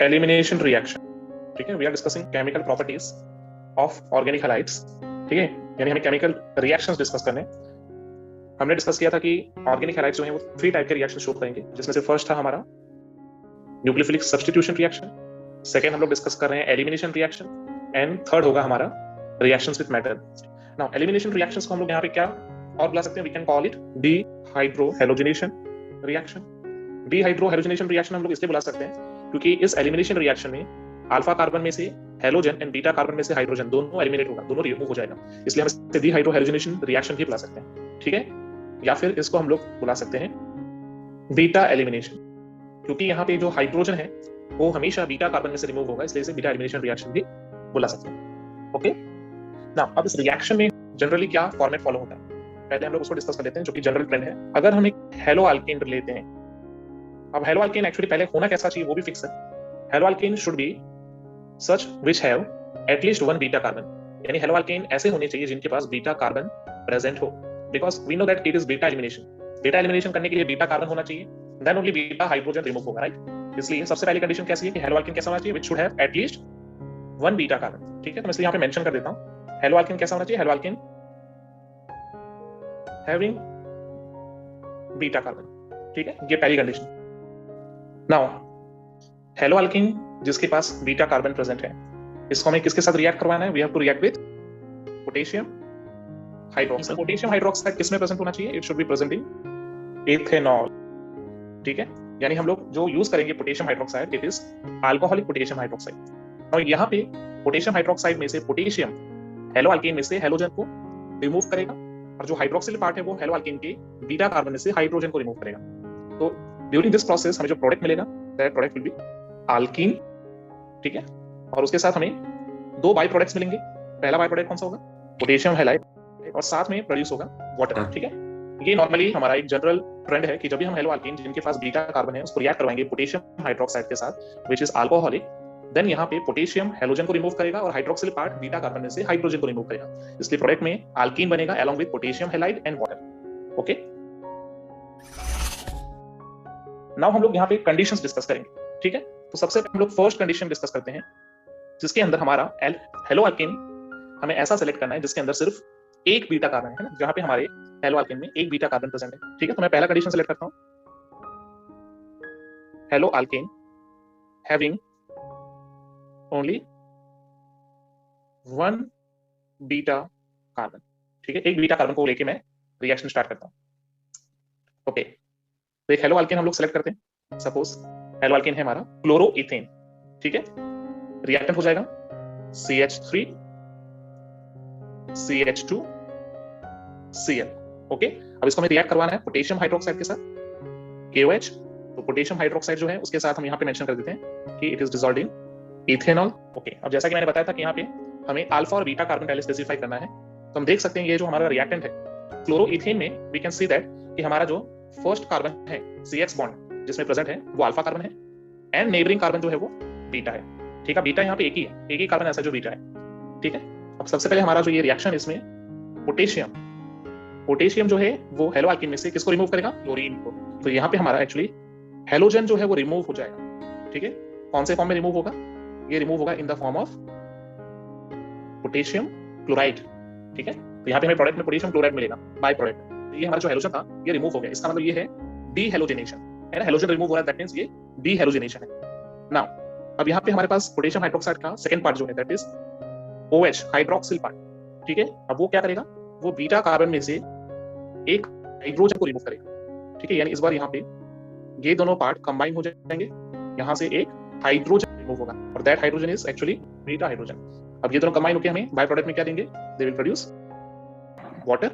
Elimination reaction, ठीक है। We are discussing chemical properties of organic halides, ठीक है, यानी हमें केमिकल रिएक्शंस डिस्कस करने। हमने डिस्कस किया था कि ऑर्गेनिक हैलाइड्स जो हैं वो 3 टाइप के रिएक्शन शो करेंगे, जिसमें से फर्स्ट था हमारा न्यूक्लियोफिलिक सब्स्टिट्यूशन रिएक्शन, सेकंड हम लोग डिस्कस कर रहे हैं एलिमिनेशन रिएक्शन, एंड थर्ड होगा हमारा reactions with metal. Now elimination reactions को हम लोग यहाँ पे क्या और बुला सकते हैं, we can call it dehydrohalogenation reaction. Dehydrohalogenation reaction हम लोग इसलिए बुला सकते हैं क्योंकि इस एलिमिनेशन रिएक्शन में अल्फा कार्बन में से हेलोजन एंड बीटा कार्बन में से हाइड्रोजन दोनों एलिमिनेट होगा, दोनों रिमूव हो जाएगा, इसलिए हम इसे डिहाइड्रोहेलोजिनेशन रिएक्शन भी बुला सकते हैं, ठीक है। या फिर इसको हम लोग बुला सकते हैं बीटा एलिमिनेशन, क्योंकि यहाँ पे जो हाइड्रोजन है वो हमेशा बीटा कार्बन में से रिमूव होगा, इसलिए इसे बीटा एलिमिनेशन रिएक्शन भी बुला सकते हैं, ओके। नाउ अब इस रिएक्शन में जनरली क्या फॉर्मेट फॉलो होता है, पहले हम लोग उसको डिस्कस कर लेते हैं, जो कि जनरल ट्रेंड है। अगर हम एक हेलो अल्केन लेते हैं, अब हेलो अल्केन एक्चुअली पहले होना कैसा चाहिए वो भी फिक्स है। Halo alkane should be such which have at least 1 beta carbon, यानी हेलो अल्केन ऐसे होने चाहिए जिनके पास बीटा कार्बन प्रेजेंट हो, because we know that it is beta elimination. Beta elimination करने के लिए बीटा कार्बन होना चाहिए, then only beta hydrogen remove होगा, राइट। इसलिए सबसे पहली कंडीशन कैसी है कि हेलो अल्केन कैसा होना चाहिए, which should have at least 1 beta carbon, ठीक है। तो मैं इसलिए यहाँ पे मेंशन कर देता हूँ हेलो अल्केन कैसा होना चाहिए, hello alkane having beta carbon, ठीक है, ये पहली कंडीशन। नाउ हेलो अल्केन जिसके पास बीटा कार्बन प्रेजेंट है, इसको हमें किसके साथ रिएक्ट करवाना है, we have to react with potassium hydroxide. Potassium hydroxide किसमें प्रेजेंट होना चाहिए, it should be present in ethanol, ठीक है। यानी हम लोग जो यूज करेंगे potassium hydroxide, it is alcoholic potassium hydroxide. और यहाँ पे पोटेशियम हाइड्रोक्साइड में से पोटेशियम हेलो अल्केन में से हेलोजन को रिमूव करेगा, और जो हाइड्रोक्सिल पार्ट है वो हेलो अल्केन के बीटा कार्बन में से हाइड्रोजन को रिमूव करेगा। तो ड्यूरिंग दिस प्रोसेस हमें जो प्रोडक्ट मिलेगा, that product will be alkyne, ठीक है। और उसके साथ हमें 2 बाई प्रोडक्ट्स मिलेंगे। पहला बाई प्रोडक्ट कौन सा होगा, पोटेशियम हैलाइड, और साथ में प्रोड्यूस होगा वाटर, ठीक है। ये नॉर्मली हमारा एक जनरल ट्रेंड है कि जब भी हम हेलो अल्कीन जिनके पास बीटा कार्बन है उसको रिएक्ट करवाएंगे पोटेशियम हाइड्रोक्साइड के साथ, व्हिच इज अल्कोहलिक, देन यहाँ पे पोटेशियम हेलोजन को रिमूव करेगा और हाइड्रोक्सिल पार्ट बीटा कार्बन में से हाइड्रोजन को रिमूव करेगा, इसलिए प्रोडक्ट में अल्कीन बनेगा along with potassium halide and water, okay. Now हम लोग यहाँ पे कंडीशंस डिस्कस करेंगे, ठीक है। तो सबसे हम लोग फर्स्ट कंडीशन डिस्कस करते हैं, जिसके अंदर हमारा हेलो अल्केन हमें ऐसा सेलेक्ट करना है जिसके अंदर सिर्फ एक बीटा कार्बन है ना, जहां पे हमारे हेलो अल्केन में एक बीटा कार्बन प्रेजेंट है, ठीक है। तो मैं पहला कंडीशन सेलेक्ट करता हूं, hello alkane having only 1 beta carbon, ठीक है। एक बीटा कार्बन को लेके मैं रिएक्शन स्टार्ट करता हूं, ओके। तो एक हेलो अल्केन हम लोग सेलेक्ट करते हैं, सपोज हेलो अल्केन है हमारा क्लोरोइथेन, ठीक है। रिएक्टेंट हो जाएगा CH3 CH2 Cl, ओके। अब इसको हमें रिएक्ट करवाना है पोटेशियम हाइड्रोक्साइड के साथ KOH। तो पोटेशियम हाइड्रोक्साइड जो है उसके साथ हम यहाँ पे मेंशन कर देते हैं कि it is dissolved in ethanol, okay. अब जैसा कि मैंने बताया था कि यहाँ पे हमें अल्फा और बीटा कार्बन पहले स्पेसिफाई करना है, तो हम देख सकते हैं ये जो हमारा रिएक्टेंट है क्लोरोइथेन में, वी कैन सी दैट कि हमारा जो फर्स्ट कार्बन है CX बॉन्ड जिसमें प्रेजेंट है वो अल्फा कार्बन है, एंड नेबरिंग कार्बन जो है वो बीटा है, ठीक है। बीटा यहाँ पे एक ही है, एक ही कार्बन ऐसा जो बीटा है, ठीक है। अब सबसे पहले हमारा जो ये रिएक्शन इसमें पोटेशियम जो है वो हेलो अल्कीन में से किसको रिमूव करेगा, क्लोरीन को। तो यहाँ पे हमारा एक्चुअली हेलोजन जो है वो रिमूव हो जाएगा, ठीक है। कौन से फॉर्म में रिमूव होगा, ये रिमूव होगा in the form of potassium chloride, ठीक है। तो यहाँ पे हमें प्रोडक्ट में पोटेशियम क्लोराइड मिलेगा बाय प्रोडक्ट। ये हमारा जो हेलोजन था ये रिमूव हो गया, इसका मतलब ये है डीहेलोजिनेशन, है ना। हेलोजन रिमूव हो रहा है, दैट मींस ये डीहेलोजिनेशन है। नाउ अब यहाँ पे हमारे पास पोटेशियम हाइड्रोक्साइड का सेकंड पार्ट जो है that is OH hydroxyl part, ठीक है। अब वो क्या करेगा, वो बीटा कार्बन में से एक हाइड्रोजन को रिमूव करेगा, ठीक है। यानी इस बार यहाँ पे ये दोनों पार्ट कंबाइन हो जाएंगे, यहाँ से एक हाइड्रोजन रिमूव होगा और that hydrogen is actually beta hydrogen. अब ये दोनों कंबाइन होकर हमें बाय प्रोडक्ट में क्या देंगे, they will produce water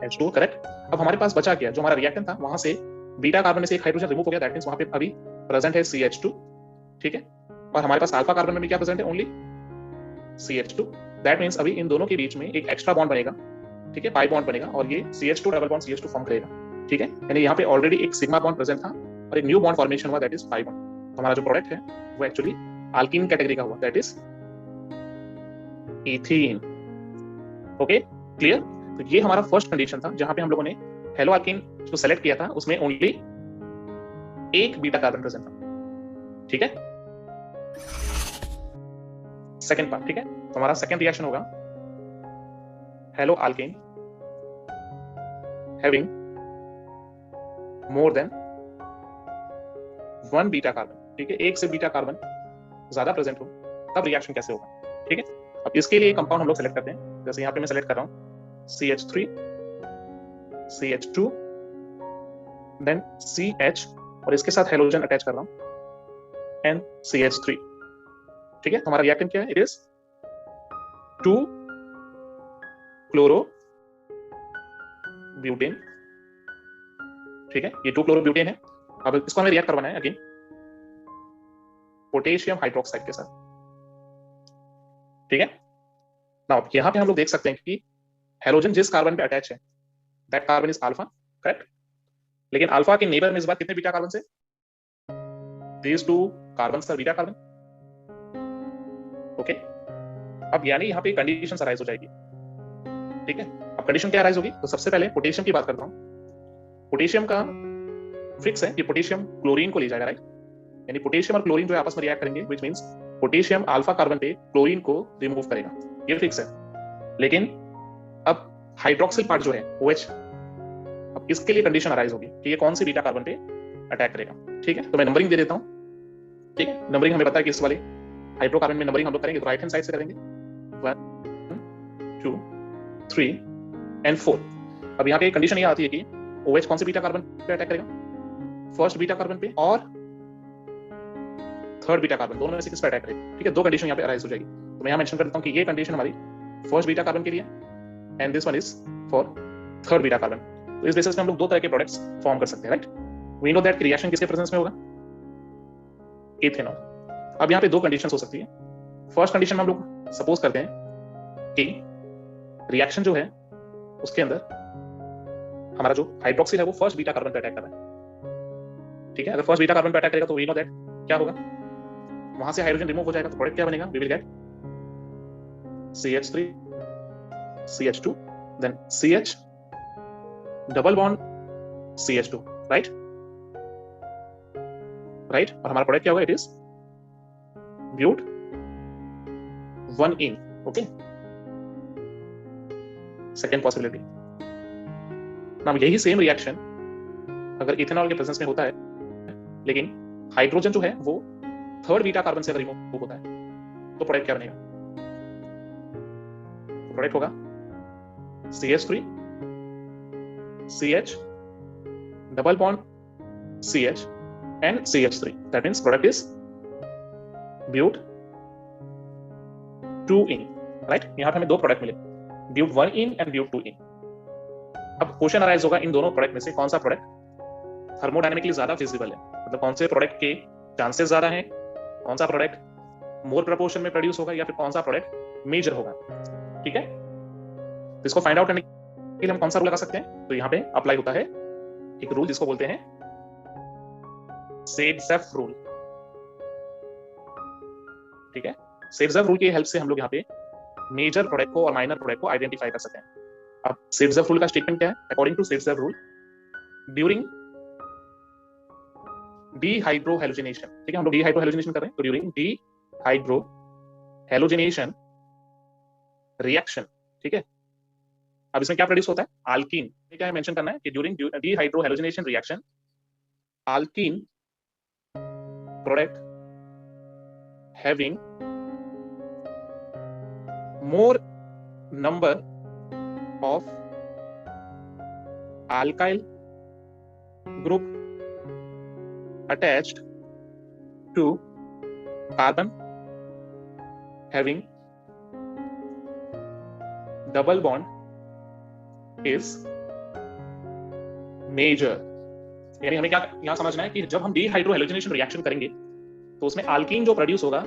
H2O, correct. अब हमारे पास बचा क्या, जो हमारा रिएक्टेंट था वहां से बीटा कार्बन में से एक हाइड्रोजन रिमूव हो गया, दैट मींस वहां पे अभी प्रेजेंट है CH2, ठीक है। और हमारे पास अल्फा कार्बन में भी क्या प्रेजेंट है, ओनली CH2, दैट मींस अभी इन दोनों के बीच में एक एक्स्ट्रा बॉन्ड बनेगा, ठीक है, पाई बॉन्ड बनेगा और ये CH2 double bond CH2 form करेगा, ठीक है। यानी यहाँ पे ऑलरेडी एक सिग्मा बॉन्ड प्रेजेंट था और एक न्यू बॉन्ड फॉर्मेशन हुआ, दैट इज पाई बॉन्ड। तो हमारा जो प्रोडक्ट है वो एक्चुअली अल्कीन कैटेगरी का हुआ, that is ethene, okay, clear. तो ये हमारा फर्स्ट कंडीशन था जहां पे हम लोगों ने हेलो अल्कीन जो सेलेक्ट किया था उसमें ओनली एक बीटा कार्बन प्रेजेंट था, ठीक है। सेकेंड पार्ट, ठीक है। तो हमारा सेकेंड रिएक्शन होगा hello alkane having more than 1 beta carbon, ठीक है, एक से बीटा कार्बन ज्यादा प्रेजेंट हो, तब रिएक्शन कैसे होगा, ठीक है। अब इसके लिए कंपाउंड हम लोग सेलेक्ट करते हैं, जैसे यहाँ पे मैं सेलेक्ट कर रहा हूँ CH3 CH2 देन CH और इसके साथ हेलोजन अटैच कर रहा हूँ NCH3, ठीक है। हमारा रिएक्टेंट क्या है? इट इज 2 क्लोरो ब्यूटेन, ठीक है, ये 2 क्लोरो ब्यूटेन है। अब इसको हमें रिएक्ट करवाना है अगेन पोटेशियम हाइड्रोक्साइड के साथ, ठीक है। नाउ यहां पे हम लोग देख सकते हैं कि हेलोजन जिस कार्बन पे अटैच है that carbon is alpha, correct. लेकिन अल्फा के नेबर में इस बार कितने बीटा कार्बन से? These 2 carbons are beta carbon, okay. अब यानी यहाँ पे कंडीशन अराइज हो जाएगी, ठीक है। अब कंडीशन क्या अराइज होगी? तो सबसे पहले पोटेशियम की बात करता हूँ। पोटेशियम का फिक्स है कि पोटेशियम क्लोरीन को ले जाएगा, राइट। यानी पोटेशियम और क्लोरीन जो है आपस में रिएक्ट करेंगे, which means potassium alpha carbon पे क्लोरीन को रिमूव करेगा, ये फिक्स है। लेकिन अब हाइड्रोक्सिल पार्ट जो है OH, अब इसके लिए कंडीशन अराइज होगी कि ये कौन सी बीटा कार्बन पे अटैक करेगा, ठीक है। तो मैं नंबरिंग दे देता हूँ, ठीक है। नंबरिंग हमें पता है कि इस वाले हाइड्रोकार्बन में नंबरिंग हम लोग करेंगे तो राइट हैंड साइड से करेंगे 1 2 3 एंड 4। अब यहाँ पे कंडीशन ये आती है कि OH कौन से बीटा कार्बन पे अटैक करेगा? फर्स्ट बीटा कार्बन पे और थर्ड बीटा कार्बन, दोनों में से किस पे अटैक करेगा, ठीक है। 2 कंडीशन यहाँ पे अराइज हो जाएगी। तो मैं यहाँ मेंशन कर देता हूँ कि ये कंडीशन हमारी फर्स्ट बीटा कार्बन के लिए and this one is for third beta carbon. तो इस बेसिस पे हम लोग 2 तरह के प्रोडक्ट्स फॉर्म कर सकते हैं, right. We know that reaction किसके प्रेजेंस में होगा? इथेनॉल। अब यहाँ पे 2 कंडीशंस हो सकती है। फर्स्ट कंडीशन में हम लोग सपोज करते हैं कि रिएक्शन जो है उसके अंदर हमारा जो हाइड्रोक्सिल है वो फर्स्ट बीटा कार्बन पे अटैक कर रहा है, ठीक है। अगर फर्स्ट बीटा कार्बन पे अटैक करेगा तो वी नो दैट क्या होगा, वहां से हाइड्रोजन रिमूव हो जाएगा, तो प्रोडक्ट क्या बनेगा? We will get CH3 CH2 then CH double bond CH2, right right. और हमारा प्रोडक्ट क्या होगा? It is but 1 ene, okay. Second possibility. Now यही सेम रिएक्शन अगर इथेनॉल के प्रेजेंस में होता है, लेकिन हाइड्रोजन जो है वो थर्ड बीटा कार्बन से अगर रिमूव होता है तो प्रोडक्ट क्या बनेगा? प्रोडक्ट होगा CH3 CH double bond CH and CH3, that means product is but 2 ene, right. यहां पे हमें 2 प्रोडक्ट मिले, ब्यूट 1 इन एंड ब्यूट 2 इन। अब क्वेश्चन अराइज होगा इन दोनों प्रोडक्ट में से कौन सा प्रोडक्ट थर्मोडायनेमिकली ज्यादा फिजिबल है, मतलब कौन से प्रोडक्ट के चांसेस ज्यादा हैं, कौन सा प्रोडक्ट मोर प्रपोर्शन में प्रोड्यूस होगा, या फिर कौन सा प्रोडक्ट मेजर होगा, ठीक है। तो इसको फाइंड आउट करने के लिए हम कौन सा रूल लगा सकते हैं? तो यहाँ पे अप्लाई होता है एक रूल जिसको बोलते हैं सेड्जेफ रूल, ठीक है। सेड्जेफ रूल की हेल्प से हम लोग यहाँ पे मेजर प्रोडक्ट को और माइनर प्रोडक्ट को आइडेंटिफाई कर सकते हैं। अब सेड्जेफ रूल का स्टेटमेंट क्या है? According to Saytzeff rule, during dehydrohalogenation, ठीक है, हम लोग डीहाइड्रोहेलोजिनेशन कर रहे हैं, तो ड्यूरिंग डीहाइड्रोहेलोजिनेशन रिएक्शन, ठीक है। अब इसमें क्या प्रोड्यूस होता है? अल्कीन। क्या है मेंशन करना है कि during dehydrohalogenation reaction alkyne product having more number of alkyl group attached to carbon having double bond is major। यानी हमें क्या यहां समझना है कि जब हम डीहाइड्रोहेलोजिनेशन रिएक्शन करेंगे तो उसमें अल्कीन जो प्रोड्यूस होगा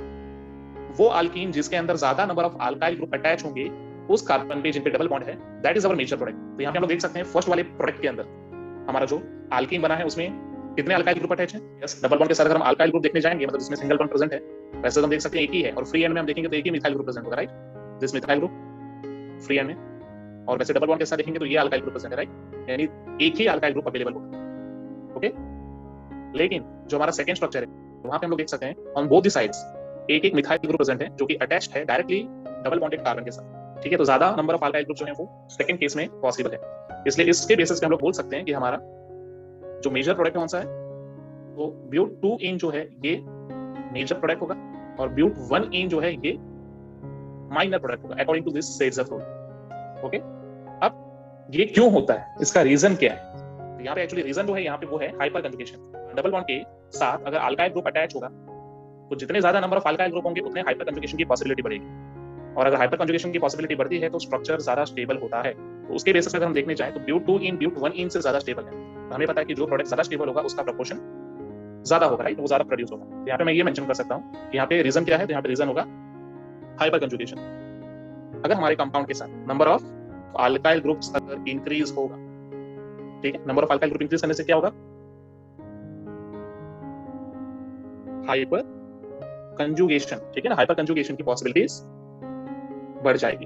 वो अल्कीन जिसके अंदर ज्यादा number of alkyl group attach होंगे उस कार्बन पे जिन पे डबल बॉन्ड है, that is our major product. तो यहाँ पे हम लोग देख सकते हैं फर्स्ट वाले प्रोडक्ट के अंदर हमारा जो अल्कीन बना है उसमें कितने अल्काइल ग्रुप अटैच है? यस, डबल बॉन्ड के साथ अगर हम अल्काइल ग्रुप देखने जाएंगे मतलब इसमें सिंगल बॉन्ड प्रेजेंट है, वैसे हम देख सकते हैं एक ही है, और फ्री एंड में हम देखेंगे तो एक ही मिथाइल ग्रुप प्रेजेंट होगा, right. This methyl group free and में, और वैसे डबल बॉन्ड के साथ देखेंगे तो ये अल्काइल ग्रुप प्रेजेंट है, राइट। यानी एक ही अल्काइल ग्रुप अवेलेबल होगा, ओके। लेकिन जो हमारा सेकंड स्ट्रक्चर है वहां पे हम लोग देख सकते हैं ऑन बोथ द साइड्स एक एक मिथाइल ग्रुप प्रेजेंट है जो कि अटैच्ड है डायरेक्टली डबल बॉन्डेड कार्बन के साथ, ठीक है। तो ज्यादा नंबर ऑफ अल्काइल ग्रुप जो है वो सेकंड केस में पॉसिबल है। इसलिए इसके बेसिस पे हम लोग बोल सकते हैं कि हमारा जो मेजर प्रोडक्ट कौन सा है, तो ब्यूट 2 इन जो है ये मेजर प्रोडक्ट होगा और ब्यूट 1 इन जो है ये माइनर प्रोडक्ट होगा according to this Saytzeff rule. Okay, अब ये क्यों होता है, इसका रीजन क्या है? तो यहाँ पे एक्चुअली रीजन जो है यहाँ पे वो है हाइपर कंजुगेशन। डबल बॉन्ड के साथ अगर अल्काइल ग्रुप अटैच होगा तो जितने ज्यादा नंबर ऑफ अल्काइल ग्रुप होंगे उतने हाइपर कंजुगेशन की पॉसिबिलिटी बढ़ेगी, और अगर हाइपर कंजुगेशन की पॉसिबिलिटी बढ़ती है तो स्ट्रक्चर ज्यादा स्टेबल होता है। तो उसके बेसिस पे अगर हम देखने चाहें तो ब्यूट 2 इन ब्यूट 1 इन से ज्यादा स्टेबल है। तो हमें पता है कि जो प्रोडक्ट ज्यादा स्टेबल होगा उसका प्रोपोर्शन ज्यादा होगा, राइट, वो ज्यादा प्रोड्यूस होगा। तो यहाँ पे मैं ये मेंशन कर सकता हूँ कि यहाँ पे रीजन क्या है, तो यहाँ पे रीजन होगा हाइपर कंजुगेशन। अगर हमारे कंपाउंड के साथ नंबर ऑफ अल्काइल ग्रुप्स अगर इंक्रीज होगा, ठीक है, number of alkyl group increase करने से क्या होगा, हाइपर कंजुगेशन, ठीक है ना, हाइपर कंजुगेशन की पॉसिबिलिटीज बढ़ जाएगी।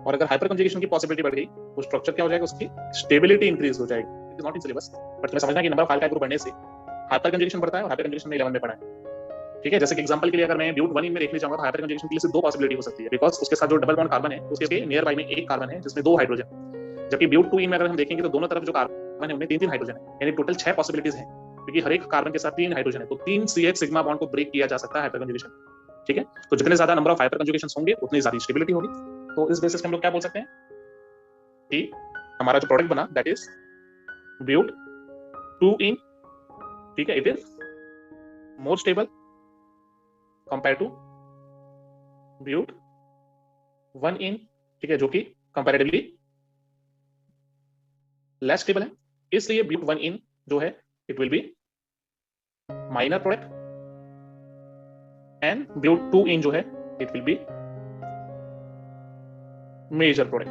और अगर हाइपर कंजुगेशन की पॉसिबिलिटी बढ़ गई तो स्ट्रक्चर क्या हो जाएगा, उसकी स्टेबिलिटी इंक्रीज हो जाएगी। It is not in syllabus, but तुम्हें समझना कि नंबर ऑफ अल्काइल ग्रुप बढ़ने से हाइपर कंजुगेशन बढ़ता है, और हाइपर कंजुगेशन में 11 में पढ़ा है, ठीक है। जैसे कि एग्जांपल के लिए अगर मैं ब्यूट 1 इन में देखने जाऊंगा तो हाइपर कंजुगेशन के लिए सिर्फ दो पॉसिबिलिटी हो सकती है, बिकॉज उसके साथ जो डबल बॉन्ड कार्बन है उसके नियर बाय में एक कार्बन है जिसमें 2 हाइड्रोजन, जबकि ब्यूट 2 इन में अगर हम देखेंगे तो दोनों तरफ जो कार्बन है उनमें 3-3 हाइड्रोजन है, यानी टोटल 6 पॉसिबिलिटीज हैं, क्योंकि हर एक कार्बन के साथ 3 हाइड्रोजन है। तो 3 CH सिग्मा बॉन्ड को ब्रेक किया जा सकता है हाइपर कंजुगेशन, ठीक है। तो जितने ज्यादा नंबर ऑफ हाइपर कंजुगेशंस होंगे उतनी ज्यादा स्टेबिलिटी होगी। तो इस बेसिस पे हम लोग क्या बोल सकते हैं कि हमारा जो प्रोडक्ट बना दैट इज ब्यूट 2 इन, ठीक है, it is more stable compare to but 1 ene, ठीक है, जो कि कंपैरेटिवली लेस स्टेबल है। इसलिए ब्यूट 1 इन जो है it will be minor product and but 2 ene जो है it will be major product.